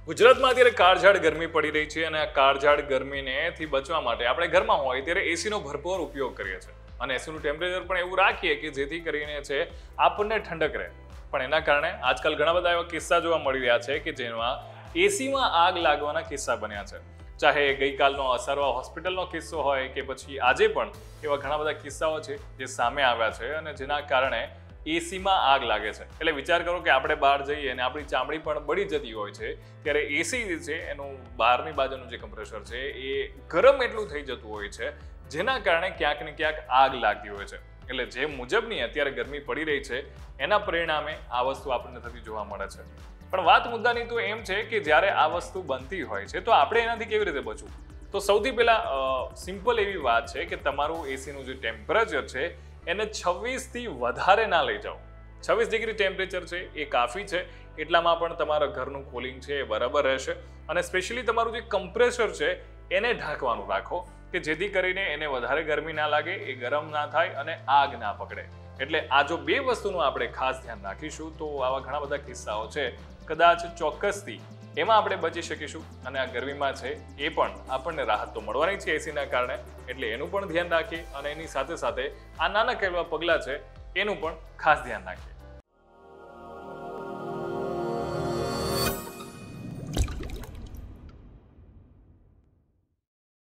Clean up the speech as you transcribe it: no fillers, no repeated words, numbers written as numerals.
ગુજરાતમાં અત્યારે કાળઝાળ ગરમી પડી રહી છે અને આ કાળઝાળ ગરમીનેથી બચવા માટે આપણે ઘરમાં હોય ત્યારે એસીનો ભરપૂર ઉપયોગ કરીએ છીએ અને એસીનું ટેમ્પરેચર પણ એવું રાખીએ કે જેથી કરીને છે આપણને ઠંડક રહે. પણ એના કારણે આજકાલ ઘણા બધા એવા કિસ્સા જોવા મળી રહ્યા છે કે જેમાં એસીમાં આગ લાગવાના કિસ્સા બન્યા છે. ચાહે ગઈકાલનો અસરવા હોસ્પિટલનો કિસ્સો હોય કે પછી આજે પણ એવા ઘણા બધા કિસ્સાઓ છે જે સામે આવ્યા છે અને જેના કારણે એસીમાં આગ લાગે છે. એટલે વિચાર કરો કે આપણે બહાર જઈએ અને આપણી ચામડી પણ બળી જતી હોય છે ત્યારે એસી જે છે એનું બહારની બાજુનું જે કમ્પ્રેસર છે એ ગરમ એટલું થઈ જતું હોય છે જેના કારણે ક્યાંક ને ક્યાંક આગ લાગતી હોય છે. એટલે જે મુજબની અત્યારે ગરમી પડી રહી છે એના પરિણામે આ વસ્તુ આપણને થતી જોવા મળે છે. પણ વાત મુદ્દાની તો એમ છે કે જ્યારે આ વસ્તુ બનતી હોય છે તો આપણે એનાથી કેવી રીતે બચવું? તો સૌથી પહેલા સિમ્પલ એવી વાત છે કે તમારું એસીનું જે ટેમ્પરેચર છે એને 26થી વધારે ના લઈ જાઓ. 26 ડિગ્રી ટેમ્પરેચર છે એ કાફી છે. એટલામાં પણ તમારા ઘરનું કુલિંગ છે એ બરાબર રહેશે અને સ્પેશિયલી તમારું જે કમ્પ્રેસર છે એને ઢાંકવાનું રાખો કે જેથી કરીને એને વધારે ગરમી ના લાગે, એ ગરમ ના થાય અને આગ ના પકડે. એટલે આ જો બે વસ્તુનું આપણે ખાસ ધ્યાન રાખીશું તો આવા ઘણા બધા કિસ્સાઓ છે કદાચ ચોક્કસથી એમાં આપણે બચી શકીશું અને આ ગરમીમાં છે એ પણ આપણને રાહત તો મળવાની છે એસીના કારણે. એટલે એનું પણ ધ્યાન રાખીએ અને એની સાથે સાથે આ નાના એવા પગલાં છે એનું પણ ખાસ ધ્યાન રાખીએ.